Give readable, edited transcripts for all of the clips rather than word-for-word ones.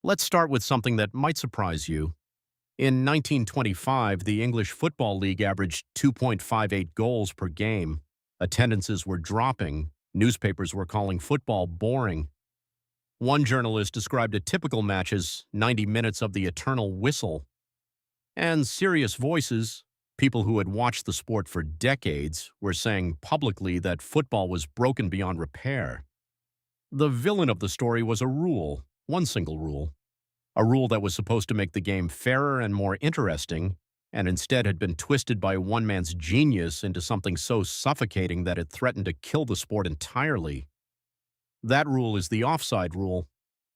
Let's start with something that might surprise you. In 1925, the English Football League averaged 2.58 goals per game. Attendances were dropping. Newspapers were calling football boring. One journalist described a typical match as 90 minutes of the eternal whistle. And serious voices, people who had watched the sport for decades, were saying publicly that football was broken beyond repair. The villain of the story was a rule, one single rule. A rule that was supposed to make the game fairer and more interesting, and instead had been twisted by one man's genius into something so suffocating that it threatened to kill the sport entirely. That rule is the offside rule,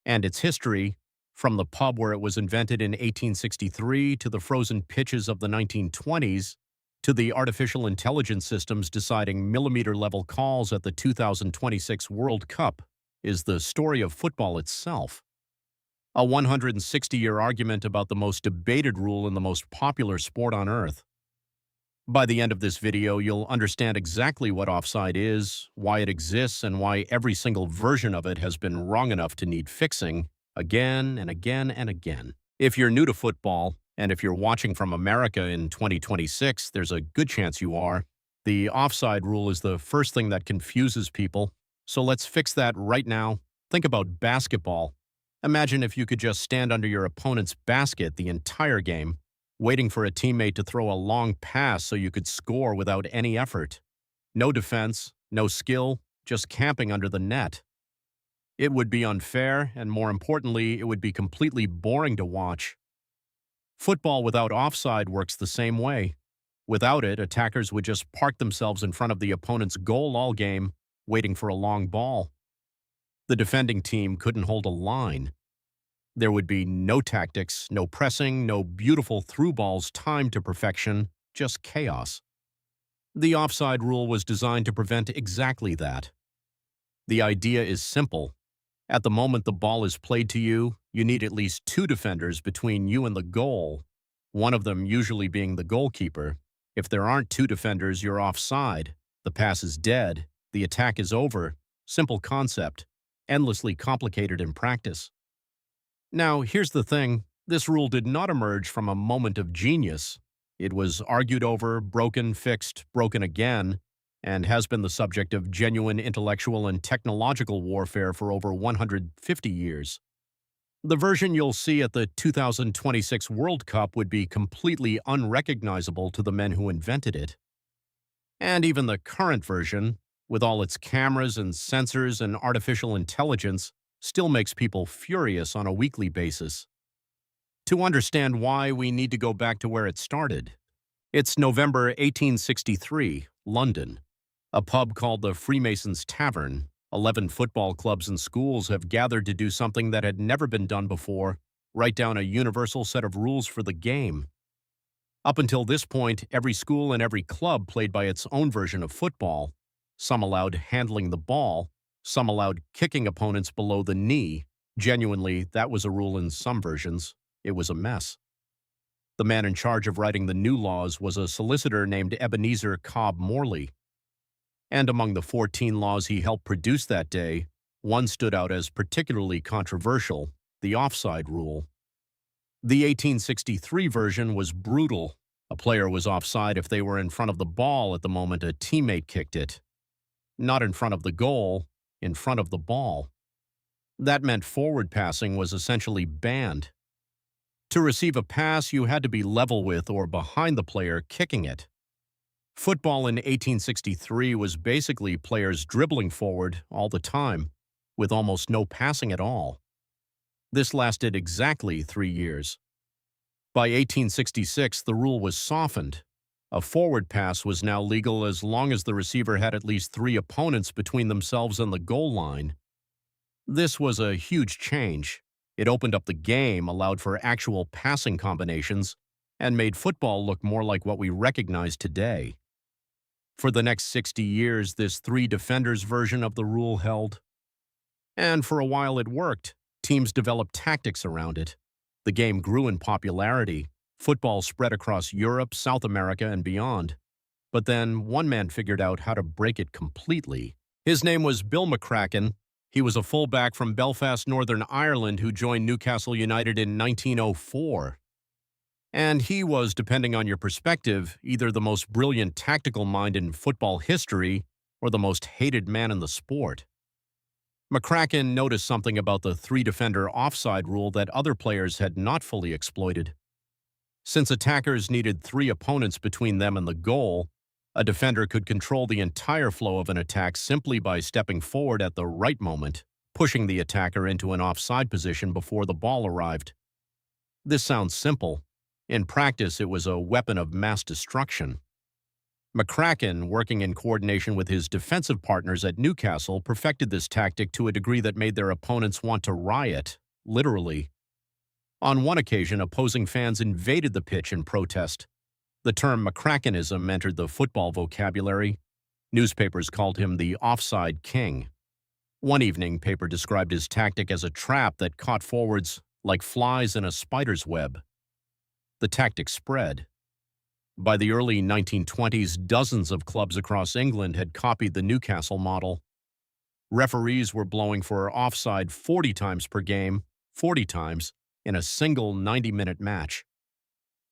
and its history, from the pub where it was invented in 1863 to the frozen pitches of the 1920s, to the artificial intelligence systems deciding millimeter-level calls at the 2026 World Cup, is the story of football itself. A 160-year argument about the most debated rule in the most popular sport on earth. By the end of this video, you'll understand exactly what offside is, why it exists, and why every single version of it has been wrong enough to need fixing again and again and again. If you're new to football, and if you're watching from America in 2026, there's a good chance you are. The offside rule is the first thing that confuses people, so let's fix that right now. Think about basketball. Imagine if you could just stand under your opponent's basket the entire game, waiting for a teammate to throw a long pass so you could score without any effort. No defense, no skill, just camping under the net. It would be unfair, and more importantly, it would be completely boring to watch. Football without offside works the same way. Without it, attackers would just park themselves in front of the opponent's goal all game, waiting for a long ball. The defending team couldn't hold a line. There would be no tactics, no pressing, no beautiful through balls timed to perfection, just chaos. The offside rule was designed to prevent exactly that. The idea is simple. At the moment the ball is played to you, you need at least two defenders between you and the goal, one of them usually being the goalkeeper. If there aren't two defenders, you're offside. The pass is dead. The attack is over. Simple concept. Endlessly complicated in practice. Now, here's the thing. This rule did not emerge from a moment of genius. It was argued over, broken, fixed, broken again, and has been the subject of genuine intellectual and technological warfare for over 150 years. The version you'll see at the 2026 World Cup would be completely unrecognizable to the men who invented it. And even the current version, with all its cameras and sensors and artificial intelligence, still makes people furious on a weekly basis. To understand why, we need to go back to where it started. It's November 1863, London. A pub called the Freemasons' Tavern. 11 football clubs and schools have gathered to do something that had never been done before, write down a universal set of rules for the game. Up until this point, every school and every club played by its own version of football. Some allowed handling the ball, some allowed kicking opponents below the knee. Genuinely, that was a rule in some versions. It was a mess. The man in charge of writing the new laws was a solicitor named Ebenezer Cobb Morley. And among the 14 laws he helped produce that day, one stood out as particularly controversial: the offside rule. The 1863 version was brutal. A player was offside if they were in front of the ball at the moment a teammate kicked it. Not in front of the goal, in front of the ball. That meant forward passing was essentially banned. To receive a pass, you had to be level with or behind the player kicking it. Football in 1863 was basically players dribbling forward all the time, with almost no passing at all. This lasted exactly 3 years. By 1866, the rule was softened. A forward pass was now legal as long as the receiver had at least 3 opponents between themselves and the goal line. This was a huge change. It opened up the game, allowed for actual passing combinations, and made football look more like what we recognize today. For the next 60 years, this 3 defenders version of the rule held. And for a while it worked. Teams developed tactics around it. The game grew in popularity. Football spread across Europe, South America, and beyond. But then one man figured out how to break it completely. His name was Bill McCracken. He was a fullback from Belfast, Northern Ireland, who joined Newcastle United in 1904. And he was, depending on your perspective, either the most brilliant tactical mind in football history or the most hated man in the sport. McCracken noticed something about the three-defender offside rule that other players had not fully exploited. Since attackers needed three opponents between them and the goal, a defender could control the entire flow of an attack simply by stepping forward at the right moment, pushing the attacker into an offside position before the ball arrived. This sounds simple. In practice, it was a weapon of mass destruction. McCracken, working in coordination with his defensive partners at Newcastle, perfected this tactic to a degree that made their opponents want to riot, literally. On one occasion, opposing fans invaded the pitch in protest. The term McCrackenism entered the football vocabulary. Newspapers called him the Offside King. One evening paper described his tactic as a trap that caught forwards like flies in a spider's web. The tactic spread. By the early 1920s, dozens of clubs across England had copied the Newcastle model. Referees were blowing for offside 40 times per game, 40 times, in a single 90-minute match.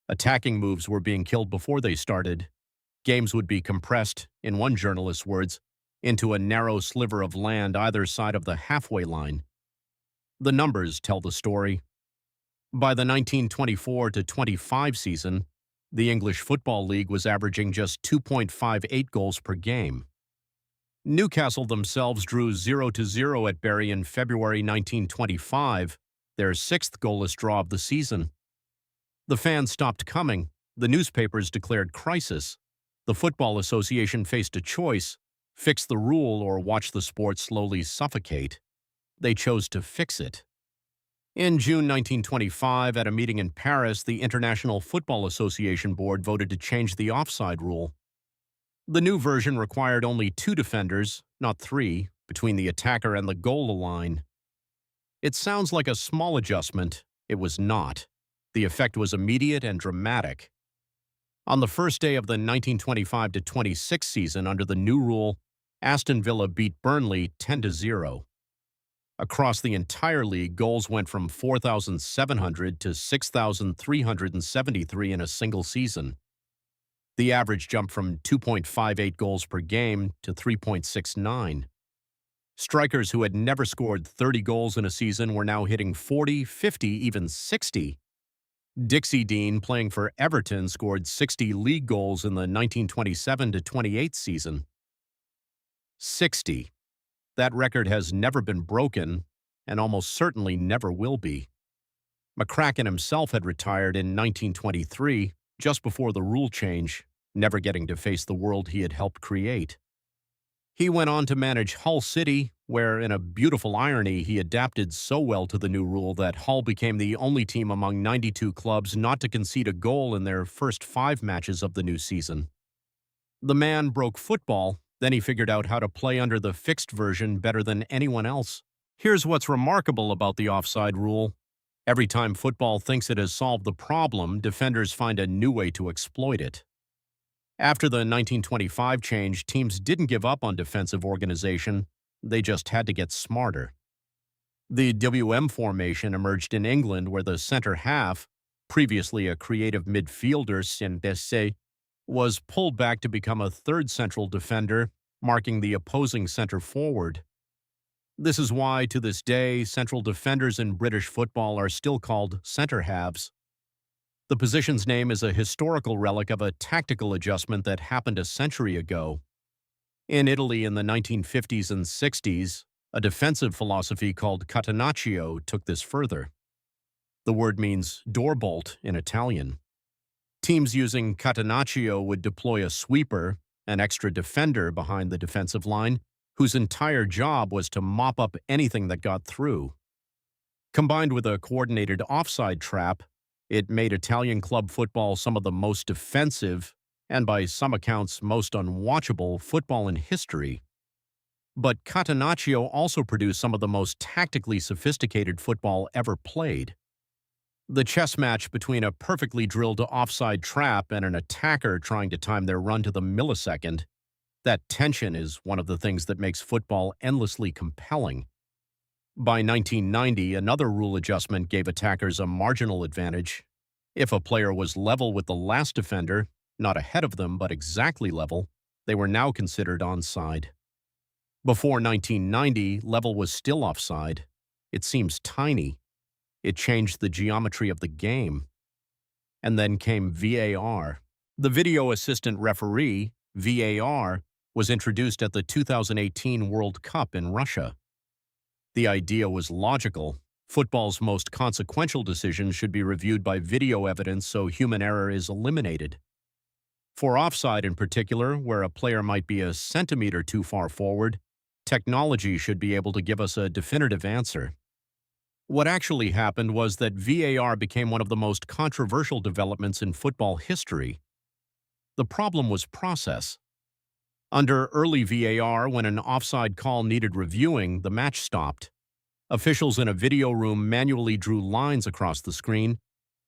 Attacking moves were being killed before they started. Games would be compressed, in one journalist's words, into a narrow sliver of land either side of the halfway line. The numbers tell the story. By the 1924-25 season, the English Football League was averaging just 2.58 goals per game. Newcastle themselves drew 0-0 at Bury in February 1925, their sixth goalless draw of the season. The fans stopped coming. The newspapers declared crisis. The Football Association faced a choice: fix the rule or watch the sport slowly suffocate. They chose to fix it. In June 1925, at a meeting in Paris, the International Football Association Board voted to change the offside rule. The new version required only two defenders, not three, between the attacker and the goal line. It sounds like a small adjustment. It was not. The effect was immediate and dramatic. On the first day of the 1925-26 season under the new rule, Aston Villa beat Burnley 10-0. Across the entire league, goals went from 4,700 to 6,373 in a single season. The average jumped from 2.58 goals per game to 3.69. Strikers who had never scored 30 goals in a season were now hitting 40, 50, even 60. Dixie Dean, playing for Everton, scored 60 league goals in the 1927-28 season. 60. That record has never been broken, and almost certainly never will be. McCracken himself had retired in 1923, just before the rule change, never getting to face the world he had helped create. He went on to manage Hull City, where, in a beautiful irony, he adapted so well to the new rule that Hull became the only team among 92 clubs not to concede a goal in their first 5 matches of the new season. The man broke football. Then he figured out how to play under the fixed version better than anyone else. Here's what's remarkable about the offside rule. Every time football thinks it has solved the problem, defenders find a new way to exploit it. After the 1925 change, teams didn't give up on defensive organization. They just had to get smarter. The WM formation emerged in England, where the center half, previously a creative midfielder, was pulled back to become a third central defender, marking the opposing center forward. This is why, to this day, central defenders in British football are still called center halves. The position's name is a historical relic of a tactical adjustment that happened a century ago. In Italy in the 1950s and 60s, a defensive philosophy called catenaccio took this further. The word means door bolt in Italian. Teams using catenaccio would deploy a sweeper, an extra defender behind the defensive line, whose entire job was to mop up anything that got through. Combined with a coordinated offside trap, it made Italian club football some of the most defensive, and by some accounts most unwatchable, football in history. But catenaccio also produced some of the most tactically sophisticated football ever played. The chess match between a perfectly drilled offside trap and an attacker trying to time their run to the millisecond, that tension is one of the things that makes football endlessly compelling. By 1990, another rule adjustment gave attackers a marginal advantage. If a player was level with the last defender, not ahead of them but exactly level, they were now considered onside. Before 1990, level was still offside. It seems tiny. It changed the geometry of the game. And then came VAR. The Video Assistant Referee, VAR, was introduced at the 2018 World Cup in Russia. The idea was logical. Football's most consequential decisions should be reviewed by video evidence so human error is eliminated. For offside in particular, where a player might be a centimeter too far forward, technology should be able to give us a definitive answer. What actually happened was that VAR became one of the most controversial developments in football history. The problem was process. Under early VAR, when an offside call needed reviewing, the match stopped. Officials in a video room manually drew lines across the screen,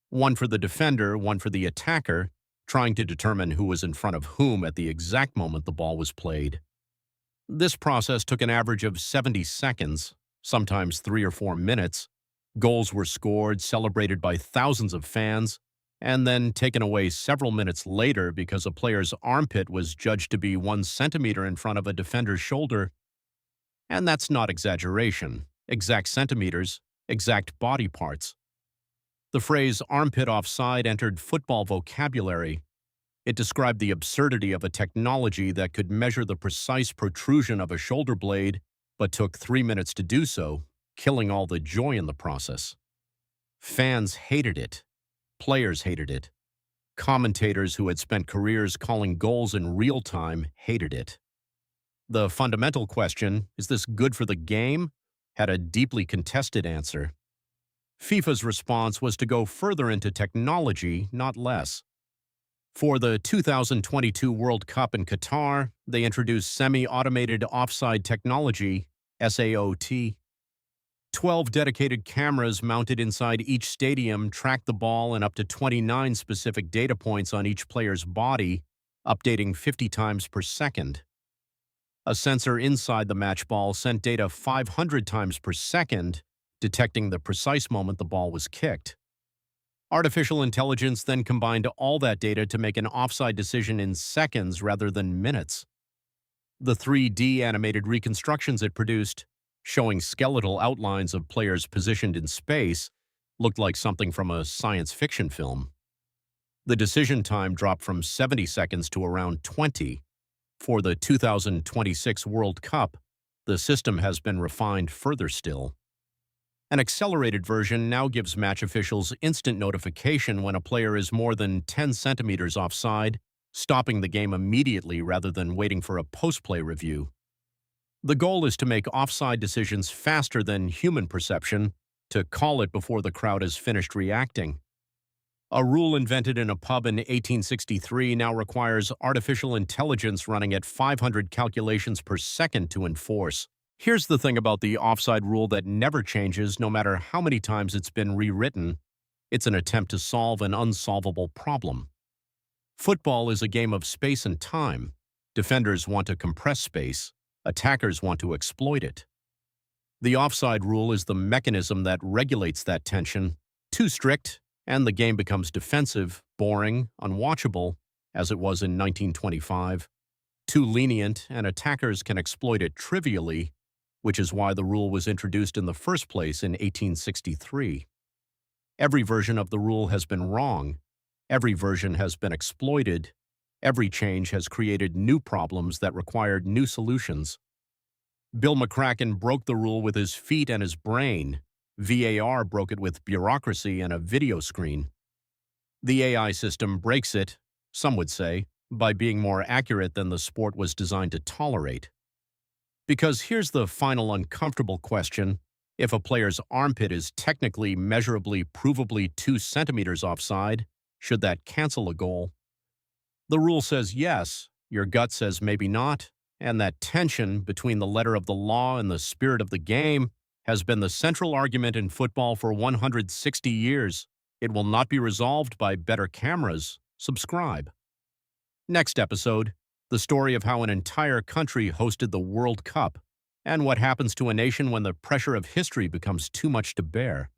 one for the defender, one for the attacker, trying to determine who was in front of whom at the exact moment the ball was played. This process took an average of 70 seconds, sometimes 3 or 4 minutes. Goals were scored, celebrated by thousands of fans, and then taken away several minutes later because a player's armpit was judged to be 1 centimeter in front of a defender's shoulder. And that's not exaggeration. Exact centimeters, exact body parts. The phrase armpit offside entered football vocabulary. It described the absurdity of a technology that could measure the precise protrusion of a shoulder blade, but took 3 minutes to do so, killing all the joy in the process. Fans hated it. Players hated it. Commentators who had spent careers calling goals in real time hated it. The fundamental question, is this good for the game, had a deeply contested answer. FIFA's response was to go further into technology, not less. For the 2022 World Cup in Qatar, they introduced semi-automated offside technology, SAOT. 12 dedicated cameras mounted inside each stadium track the ball and up to 29 specific data points on each player's body, updating 50 times per second. A sensor inside the match ball sent data 500 times per second, detecting the precise moment the ball was kicked. Artificial intelligence then combined all that data to make an offside decision in seconds rather than minutes. The 3D animated reconstructions it produced, showing skeletal outlines of players positioned in space, looked like something from a science fiction film. The decision time dropped from 70 seconds to around 20. For the 2026 World Cup, the system has been refined further still. An accelerated version now gives match officials instant notification when a player is more than 10 centimeters offside, stopping the game immediately rather than waiting for a post-play review. The goal is to make offside decisions faster than human perception, to call it before the crowd has finished reacting. A rule invented in a pub in 1863 now requires artificial intelligence running at 500 calculations per second to enforce. Here's the thing about the offside rule that never changes no matter how many times it's been rewritten. It's an attempt to solve an unsolvable problem. Football is a game of space and time. Defenders want to compress space. Attackers want to exploit it. The offside rule is the mechanism that regulates that tension. Too strict, and the game becomes defensive, boring, unwatchable, as it was in 1925. Too lenient, and attackers can exploit it trivially, which is why the rule was introduced in the first place in 1863. Every version of the rule has been wrong. Every version has been exploited. Every change has created new problems that required new solutions. Bill McCracken broke the rule with his feet and his brain. VAR broke it with bureaucracy and a video screen. The AI system breaks it, some would say, by being more accurate than the sport was designed to tolerate. Because here's the final uncomfortable question: if a player's armpit is technically, measurably, provably 2 centimeters offside, should that cancel a goal? The rule says yes, your gut says maybe not, and that tension between the letter of the law and the spirit of the game has been the central argument in football for 160 years. It will not be resolved by better cameras. Subscribe. Next episode, the story of how an entire country hosted the World Cup. and what happens to a nation when the pressure of history becomes too much to bear.